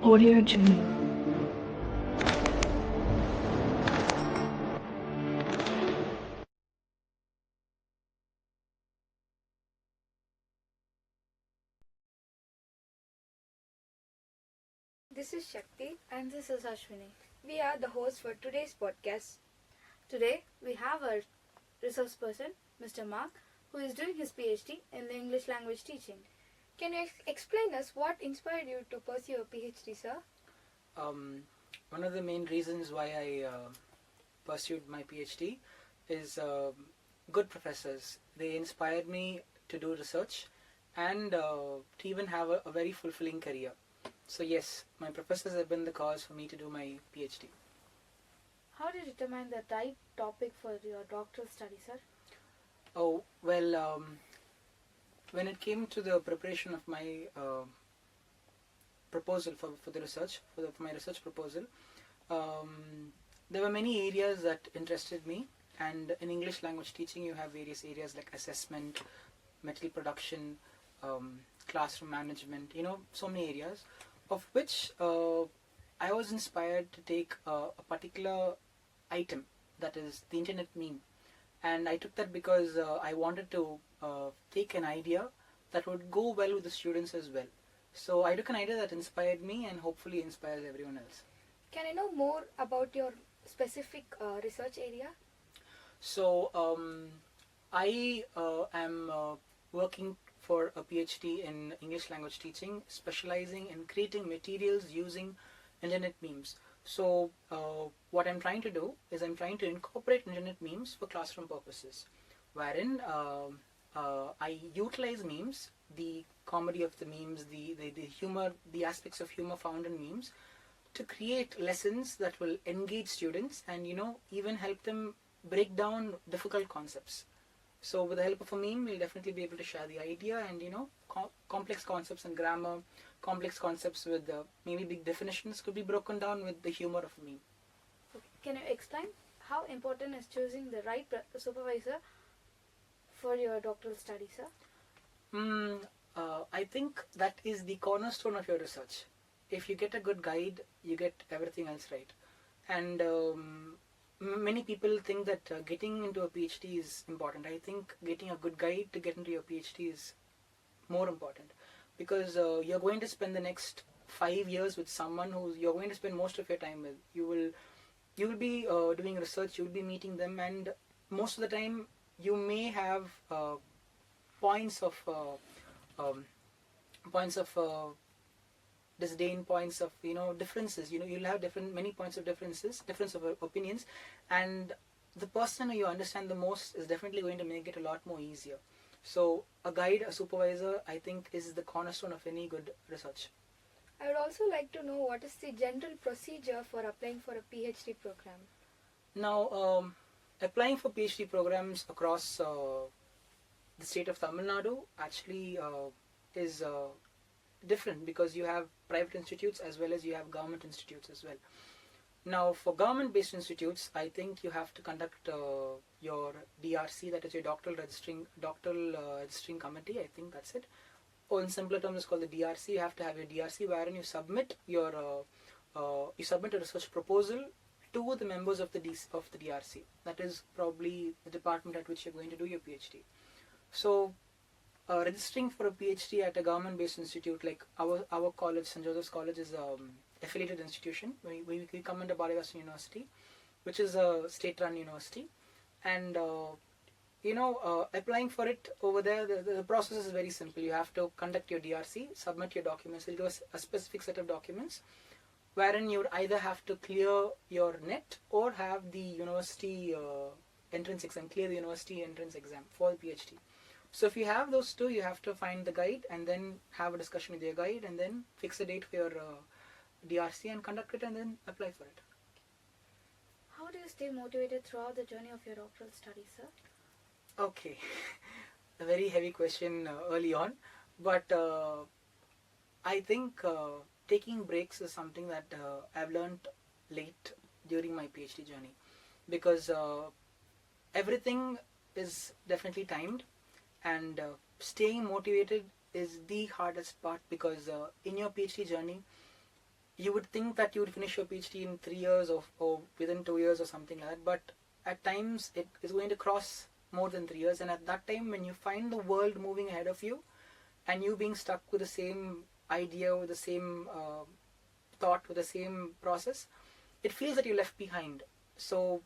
Audio Journey. This is Shakthi and this is Ashwini. We are the hosts for today's podcast. Today we have our resource person, Mr. Mark, who is doing his PhD in the English language teaching. Can you explain us what inspired you to pursue a PhD, sir? One of the main reasons why I pursued my PhD is good professors. They inspired me to do research and to even have a very fulfilling career. So yes, my professors have been the cause for me to do my PhD. How did you determine the right topic for your doctoral study, sir? Oh, well, when it came to the preparation of my proposal for the research, for my research proposal, there were many areas that interested me, and in English language teaching you have various areas like assessment, material production, classroom management, so many areas, of which I was inspired to take a particular item, that is the internet meme. And I took that because I wanted to take an idea that would go well with the students as well. So I took an idea that inspired me and hopefully inspires everyone else. Can I know more about your specific research area? So I am working for a PhD in English language teaching, specializing in creating materials using internet memes. So what I'm trying to do is I'm trying to incorporate internet memes for classroom purposes, wherein I utilize memes, the comedy of the memes, the humor, the aspects of humor found in memes, to create lessons that will engage students and even help them break down difficult concepts. So with the help of a meme, we'll definitely be able to share the idea and complex concepts and grammar, complex concepts with maybe big definitions could be broken down with the humor of a meme. Okay. Can you explain how important is choosing the right supervisor for your doctoral study, sir? I think that is the cornerstone of your research. If you get a good guide, you get everything else right. And many people think that getting into a PhD is important. I think getting a good guide to get into your PhD is more important, because you're going to spend the next 5 years with someone who you're going to spend most of your time with. You will be doing research, you will be meeting them, and most of the time you may have points of disdain, points of differences. You'll have many points of difference of opinions, and the person who you understand the most is definitely going to make it a lot more easier. So a guide, a supervisor, I think is the cornerstone of any good research. I would also like to know what is the general procedure for applying for a PhD program. Now, applying for PhD programs across the state of Tamil Nadu actually is different, because you have private institutes as well as you have government institutes as well. Now, for government-based institutes, I think you have to conduct your DRC, that is your doctoral registering committee. I think that's it. Or in simpler terms, it's called the DRC. You have to have your DRC, wherein you submit a research proposal to the members of the DRC. That is probably the department at which you're going to do your PhD. So, registering for a PhD at a government-based institute like our college, St. Joseph's College, is affiliated institution. We come under Balidasan University, which is a state-run university, and applying for it over there, the process is very simple. You have to conduct your DRC, submit your documents. It'll give a specific set of documents, wherein you would either have to clear your net or have the university entrance exam, clear the university entrance exam for the PhD. So if you have those two, you have to find the guide and then have a discussion with your guide and then fix a date for your DRC and conduct it and then apply for it. How do you stay motivated throughout the journey of your doctoral studies, sir? Okay, a very heavy question early on, but I think taking breaks is something that I've learned late during my PhD journey, because everything is definitely timed, and staying motivated is the hardest part, because in your PhD journey you would think that you would finish your PhD in 3 years or within 2 years or something like that, but at times it is going to cross more than 3 years, and at that time when you find the world moving ahead of you and you being stuck with the same idea, with the same thought, with the same process, it feels that you're left behind. So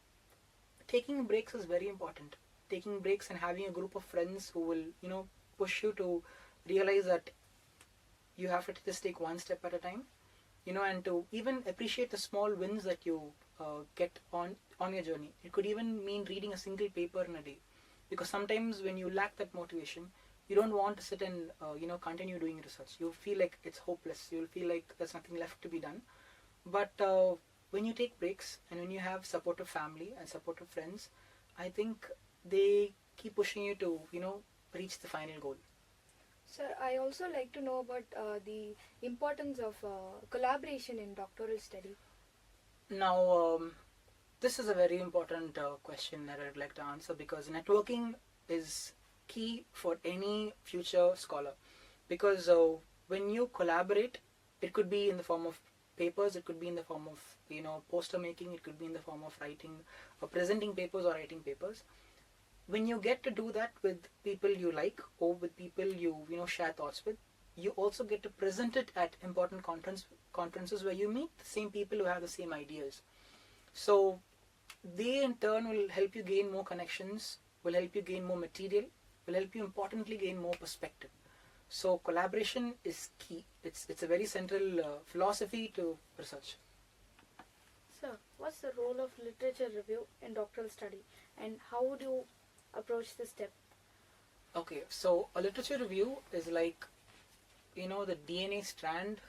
taking breaks is very important. Taking breaks and having a group of friends who will, push you to realize that you have to just take one step at a time, and to even appreciate the small wins that you get on your journey. It could even mean reading a single paper in a day, because sometimes when you lack that motivation, you don't want to sit and continue doing research. You feel like it's hopeless. You'll feel like there's nothing left to be done. But when you take breaks and when you have supportive family and supportive friends, I think they keep pushing you to reach the final goal. Sir, I also like to know about the importance of collaboration in doctoral study. Now, this is a very important question that I'd like to answer, because networking is key for any future scholar. Because when you collaborate, it could be in the form of papers, it could be in the form of poster making, it could be in the form of writing or presenting papers or writing papers. When you get to do that with people you like or with people you share thoughts with, you also get to present it at important conferences where you meet the same people who have the same ideas. So they in turn will help you gain more connections, will help you gain more material, will help you importantly gain more perspective. So collaboration is key. It's a very central philosophy to research. Sir, what's the role of literature review in doctoral study, and how would you approach this step? Okay, so a literature review is like the DNA strand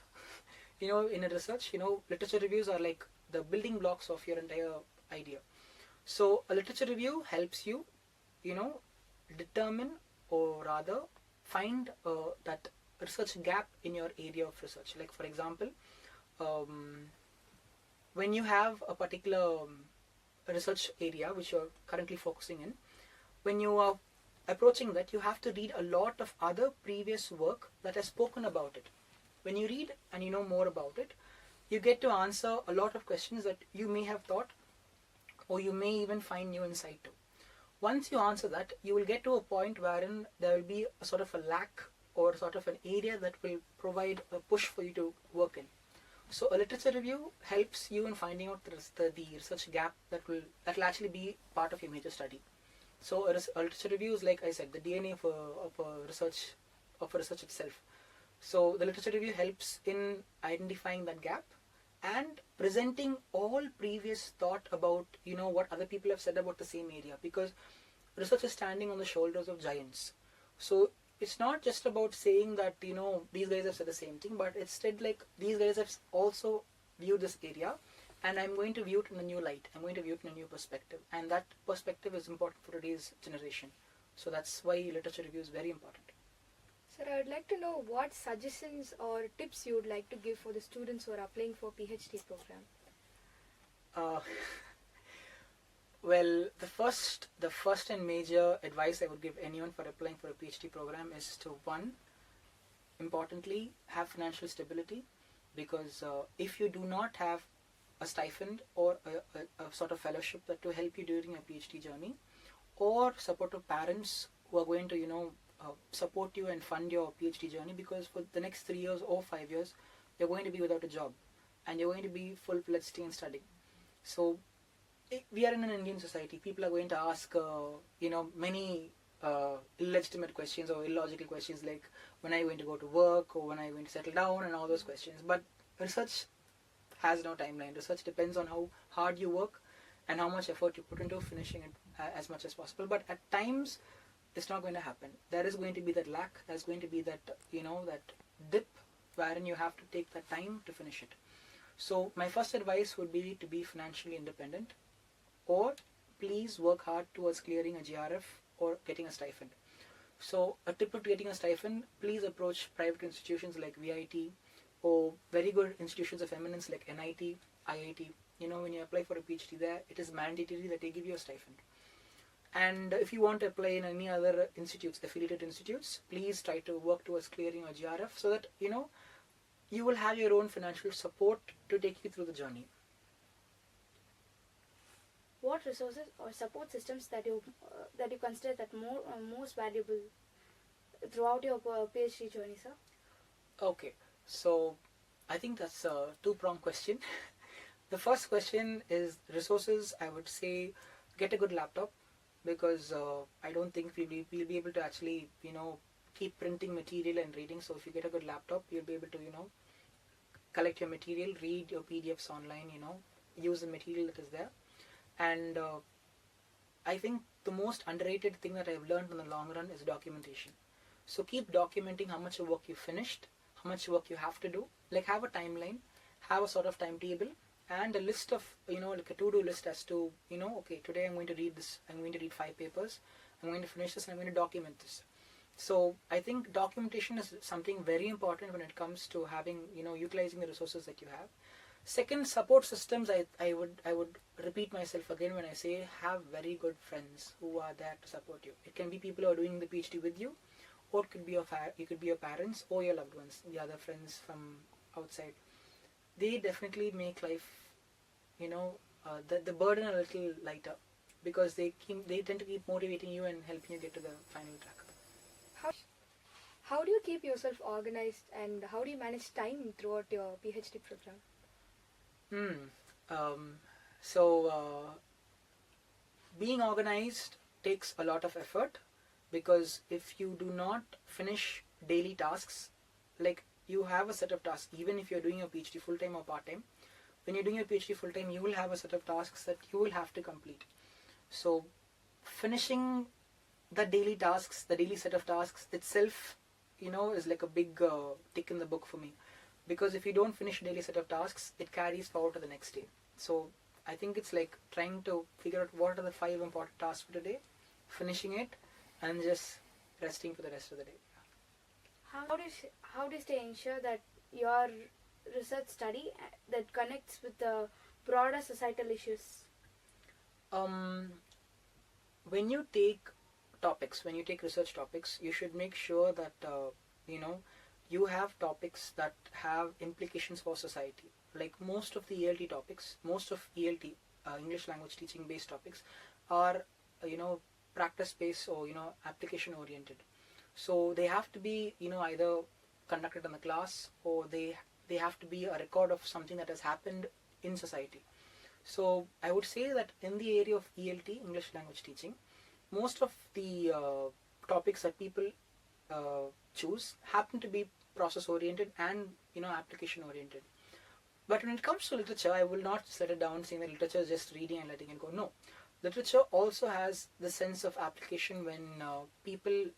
in a research. Literature reviews are like the building blocks of your entire idea. So a literature review helps you determine, or rather find that research gap in your area of research. Like for example, when you have a particular research area which you're currently focusing in, when you are approaching that, you have to read a lot of other previous work that has spoken about it. When you read and you know more about it, you get to answer a lot of questions that you may have thought, or you may even find new insight to. Once you answer that, you will get to a point wherein there will be a sort of a lack or sort of an area that will provide a push for you to work in. So a literature review helps you in finding out the research gap that will actually be part of your major study. So a literature review is, like I said, the DNA of a research itself. So the literature review helps in identifying that gap and presenting all previous thought about what other people have said about the same area, because research is standing on the shoulders of giants. So it's not just about saying that these guys have said the same thing, but instead like these guys have also viewed this area, and I'm going to view it in a new light. I'm going to view it in a new perspective, and that perspective is important for today's generation. So that's why literature review is very important. Sir, I would like to know what suggestions or tips you would like to give for the students who are applying for PhD program. Well, the first and major advice I would give anyone for applying for a PhD program is to, one, importantly, have financial stability, because if you do not have a stipend or a sort of fellowship that to help you during your PhD journey, or supportive parents who are going to support you and fund your PhD journey, because for the next 3 years or 5 years you're going to be without a job and you're going to be full-fledged in studying. So we are in an Indian society. People are going to ask many illegitimate questions or illogical questions, like when are you going to go to work, or when are you going to settle down, and all those questions. But research has no timeline. Research depends on how hard you work and how much effort you put into finishing it as much as possible. But at times it's not going to happen. There is going to be that lack. There's going to be that that dip wherein you have to take that time to finish it. So my first advice would be to be financially independent, or please work hard towards clearing a GRF or getting a stipend. So a tip of getting a stipend: please approach private institutions like VIT, or very good institutions of eminence like NIT, IIT. When you apply for a PhD there, it is mandatory that they give you a stipend. And if you want to apply in any other institutes, affiliated institutes, please try to work towards clearing your GRF, so that you will have your own financial support to take you through the journey. What resources or support systems that you consider that most valuable throughout your PhD journey, sir? Okay, so I think that's a two-pronged question. The first question is resources. I would say get a good laptop, because I don't think we'll be able to actually keep printing material and reading. So if you get a good laptop, you'll be able to collect your material, read your PDFs online, use the material that is there. And I think the most underrated thing that I've learned in the long run is documentation. So keep documenting how much work you finished, how much work you have to do. Like, have a timeline, have a sort of timetable, and a list of, like a to-do list as to, okay, today I'm going to read this, I'm going to read 5 papers, I'm going to finish this, and I'm going to document this. So I think documentation is something very important when it comes to having, utilizing the resources that you have. Second, support systems. I would repeat myself again when I say have very good friends who are there to support you. It can be people who are doing the PhD with you, or it could be your parents or your loved ones, the other friends from outside. They definitely make life, the burden a little lighter, because they tend to keep motivating you and helping you get to the final track. How do you keep yourself organized, and how do you manage time throughout your PhD program? Being organized takes a lot of effort, because if you do not finish daily tasks, like you have a set of tasks, even if you're doing your PhD full-time or part-time, when you're doing your PhD full-time, you will have a set of tasks that you will have to complete. So finishing the daily tasks, the daily set of tasks itself, is like a big tick in the book for me. Because if you don't finish a daily set of tasks, it carries forward to the next day. So I think it's like trying to figure out what are the 5 important tasks for today, finishing it, and just resting for the rest of the day. How do you stay ensure that your research study that connects with the broader societal issues? When you take research topics, you should make sure that you have topics that have implications for society. Like most of the ELT topics, most of ELT, English language teaching based topics, are practice based or application oriented. So they have to be either conducted in the class, or they have to be a record of something that has happened in society. So I would say that in the area of ELT, English language teaching, most of the topics that people choose happen to be process oriented and application oriented. But when it comes to literature, I will not set it down saying that literature is just reading and letting it go. No, literature also has the sense of application when people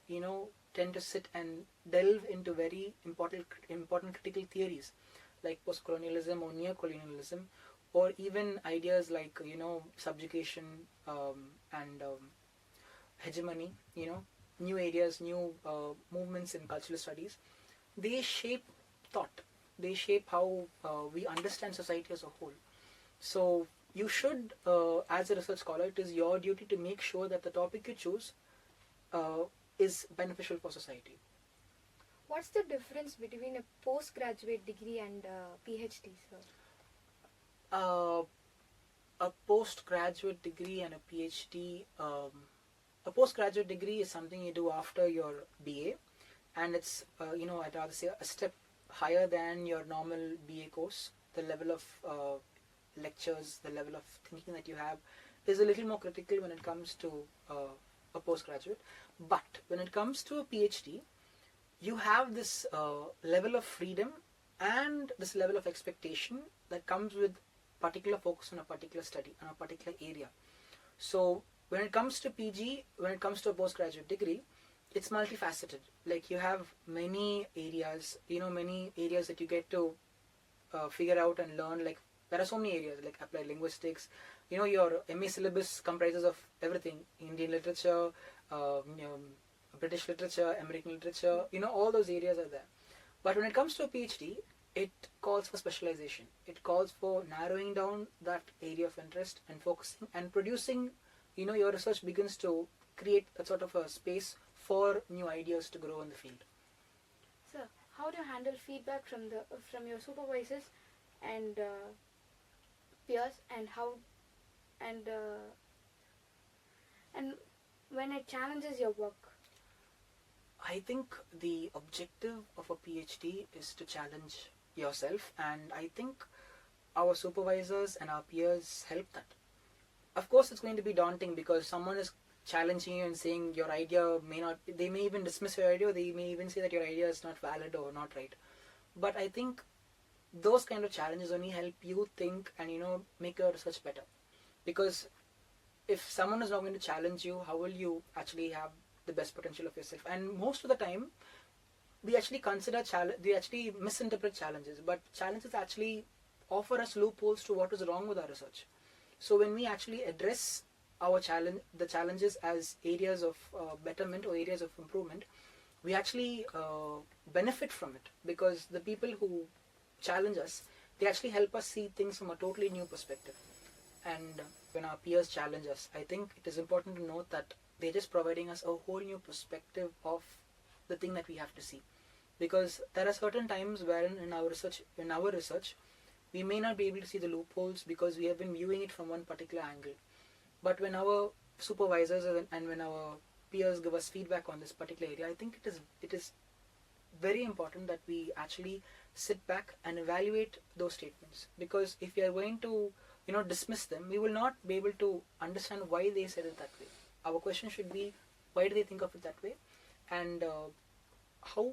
tend to sit and delve into very important critical theories like post-colonialism or neo-colonialism, or even ideas like subjugation and hegemony, new areas, new movements in cultural studies. They shape thought. They shape how we understand society as a whole. So you should, as a research scholar, it is your duty to make sure that the topic you choose is beneficial for society. What's the difference between a postgraduate degree and a PhD, sir? A postgraduate degree and a PhD. A postgraduate degree is something you do after your BA, and it's I'd rather say a step higher than your normal BA course. The level of lectures, the level of thinking that you have is a little more critical when it comes to a postgraduate. But when it comes to a PhD, you have this level of freedom and this level of expectation that comes with particular focus on a particular study, on a particular area. So when it comes to PG, when it comes to a postgraduate degree, it's multifaceted. Like you have many areas, many areas that you get to figure out and learn. Like there are so many areas like applied linguistics. Your MA syllabus comprises of everything: Indian literature, British literature, American literature. All those areas are there. But when it comes to a PhD, it calls for specialization. It calls for narrowing down that area of interest and focusing and producing. Your research begins to create a sort of a space for new ideas to grow in the field. Sir, how do you handle feedback from your supervisors and peers, and how and and when it challenges your work? I think the objective of a PhD is to challenge yourself, and I think our supervisors and our peers help that. Of course, it's going to be daunting because someone is challenging you and saying your idea may not, they may even dismiss your idea, or they may even say that your idea is not valid or not right. But I think those kind of challenges only help you think and make your research better. Because if someone is not going to challenge you, how will you actually have the best potential of yourself? And most of the time, we actually we actually misinterpret challenges, but challenges actually offer us loopholes to what is wrong with our research. So when we actually address the challenges as areas of betterment or areas of improvement, we actually benefit from it, because the people who challenge us, they actually help us see things from a totally new perspective. And when our peers challenge us, I think it is important to note that they're just providing us a whole new perspective of the thing that we have to see. Because there are certain times wherein in our research, we may not be able to see the loopholes because we have been viewing it from one particular angle. But when our supervisors and when our peers give us feedback on this particular area, I think it is very important that we actually sit back and evaluate those statements. Because if we are going to dismiss them, we will not be able to understand why they said it that way. Our question should be, why do they think of it that way, and how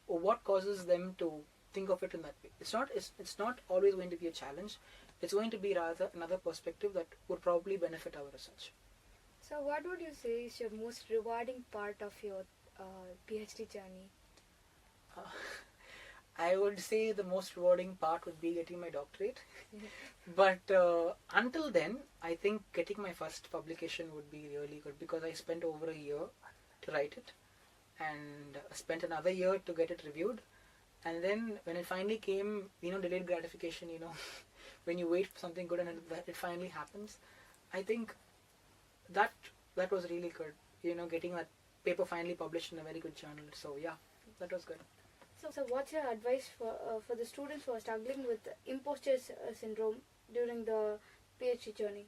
or what causes them to think of it in that way. It's not always going to be a challenge. It's going to be rather another perspective that would probably benefit our research. So what would you say is your most rewarding part of your PhD journey? I would say the most rewarding part would be getting my doctorate. But until then, I think getting my first publication would be really good, because I spent over a year to write it, and spent another year to get it reviewed. And then when it finally came, delayed gratification, when you wait for something good and it finally happens, I think that was really good, getting that paper finally published in a very good journal. So yeah, that was good. So what's your advice for the students who are struggling with imposter syndrome during the PhD journey?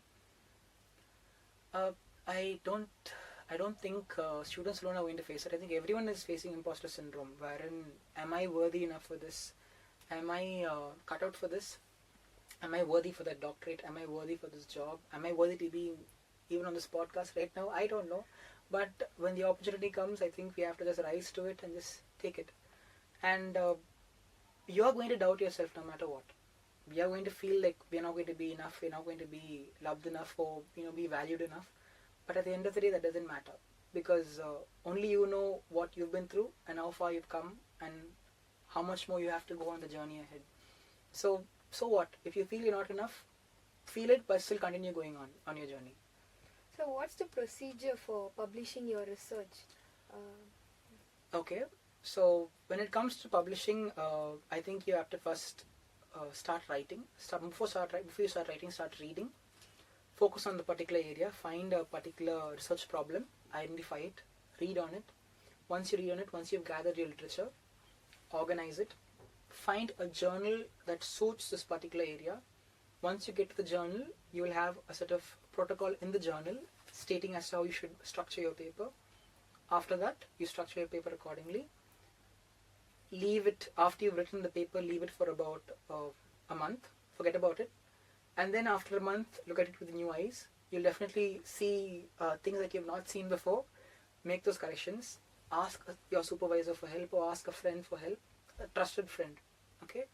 I don't think students alone are going to face it. I think everyone is facing imposter syndrome, wherein, am I worthy enough for this? Am I cut out for this? Am I worthy for that doctorate? Am I worthy for this job? Am I worthy to be even on this podcast right now? I don't know. But when the opportunity comes, I think we have to just rise to it and just take it. And you're going to doubt yourself no matter what. You're going to feel like we're not going to be enough, we're not going to be loved enough, or be valued enough. But at the end of the day, that doesn't matter, because only you know what you've been through and how far you've come and how much more you have to go on the journey ahead. So what? If you feel you're not enough, feel it, but still continue going on your journey. So what's the procedure for publishing your research? Okay, so when it comes to publishing, I think you have to first start writing. Before you start writing, start reading. Focus on the particular area, find a particular research problem, identify it, read on it. Once you read on it, once you've gathered your literature, organize it, find a journal that suits this particular area. Once you get to the journal, you will have a set of protocol in the journal stating as to how you should structure your paper. After that, you structure your paper accordingly. Leave it, after you've written the paper, leave it for about a month, forget about it. And then after a month, look at it with new eyes. You'll definitely see things that you've not seen before. Make those corrections. Ask your supervisor for help, or ask a friend for help, a trusted friend. Okay?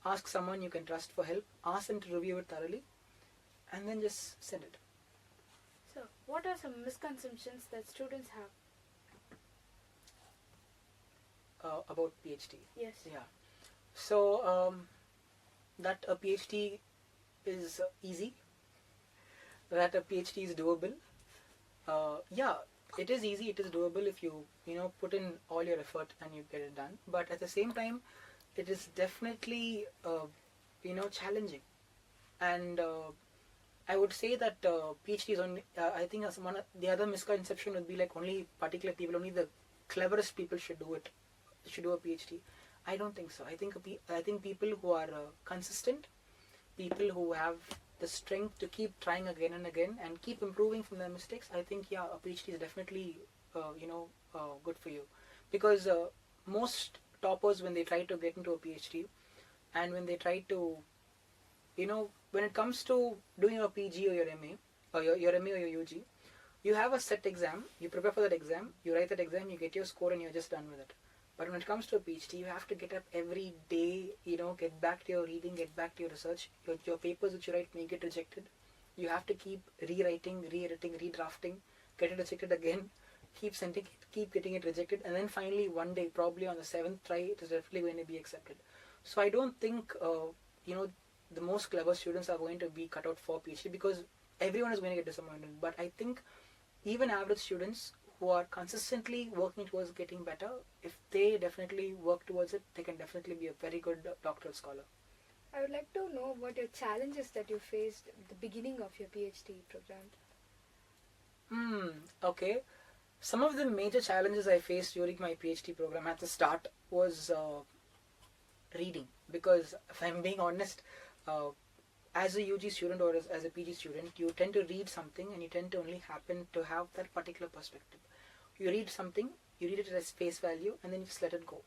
Ask someone you can trust for help. Ask them to review it thoroughly. And then just send it. So what are some misconceptions that students have? About PhD? Yes. Yeah. So, that a PhD is easy, that a PhD is doable. Yeah, it is easy, it is doable if you put in all your effort and you get it done. But at the same time, it is definitely challenging. And I would say that PhD is only. I think the other misconception would be like only particular people, only the cleverest people should do it. Should do a PhD. I don't think so. I think people who are consistent, people who have the strength to keep trying again and again and keep improving from their mistakes, I think yeah, a PhD is definitely good for you, because most toppers, when they try to get into a PhD, and when they try to, when it comes to doing your PG or your MA or your MA or your UG, you have a set exam, you prepare for that exam, you write that exam, you get your score, and you're just done with it. But when it comes to a PhD, you have to get up every day, get back to your reading, get back to your research. Your papers which you write may get rejected. You have to keep rewriting, re-editing, redrafting, get it rejected again, keep sending it, keep getting it rejected, and then finally one day, probably on the 7th try, it is definitely going to be accepted. So I don't think, the most clever students are going to be cut out for PhD, because everyone is going to get disappointed. But I think even average students who are consistently working towards getting better, if they definitely work towards it, they can definitely be a very good doctoral scholar. I would like to know what your challenges that you faced at the beginning of your PhD program. Okay. Some of the major challenges I faced during my PhD program at the start was reading, because if I'm being honest, as a UG student or as a PG student, you tend to read something and you tend to only happen to have that particular perspective. You read something, you read it as face value, and then you just let it go.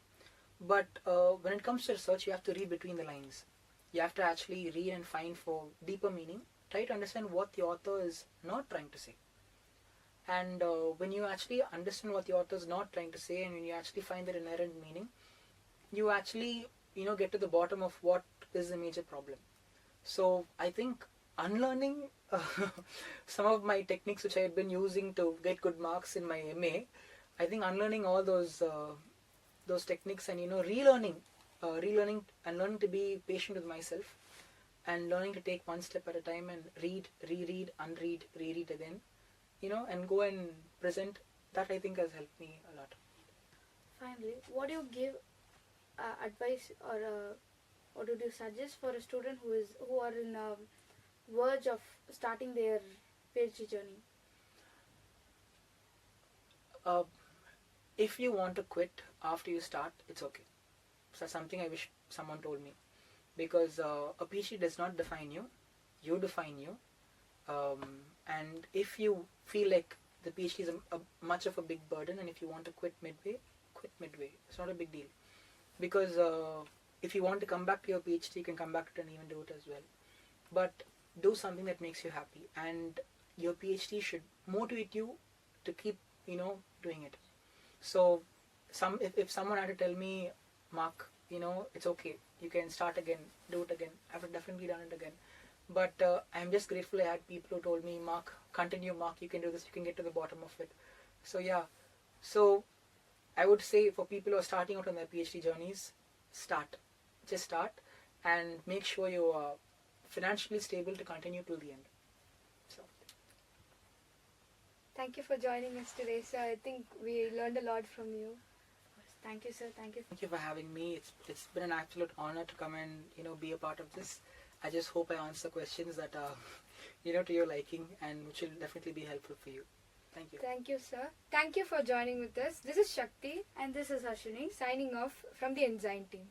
But when it comes to research, you have to read between the lines. You have to actually read and find for deeper meaning. Try to understand what the author is not trying to say. And when you actually understand what the author is not trying to say, and when you actually find that inherent meaning, you actually, get to the bottom of what is the major problem. So I think unlearning some of my techniques which I had been using to get good marks in my MA, I think unlearning all those techniques, and relearning and learning to be patient with myself, and learning to take one step at a time and read, reread, unread, reread again, and go and present. That I think has helped me a lot. Finally, what do you give advice, or do you suggest for a student who are in a verge of starting their PhD journey? If you want to quit after you start, it's okay. So that's something I wish someone told me, because a PhD does not define you. You define you. And if you feel like the PhD is much of a big burden, and if you want to quit midway, quit midway. It's not a big deal, because if you want to come back to your PhD, you can come back to it and even do it as well. But do something that makes you happy, and your PhD should motivate you to keep, doing it. So, if someone had to tell me, Mark, it's okay, you can start again, do it again, I would definitely done it again. But I'm just grateful I had people who told me, Mark, continue, Mark, you can do this, you can get to the bottom of it. So yeah, so I would say for people who are starting out on their PhD journeys, just start, and make sure you are financially stable to continue till the end. So Thank you for joining us today, sir. I think we learned a lot from you. Thank you, sir. Thank you. Thank you for having me. It's been an absolute honor to come and be a part of this. I just hope I answer questions that are to your liking, and which will definitely be helpful for you. Thank you. Thank you, sir. Thank you for joining with us. This is Shakthi, and this is Ashwini signing off from the Enzyme team.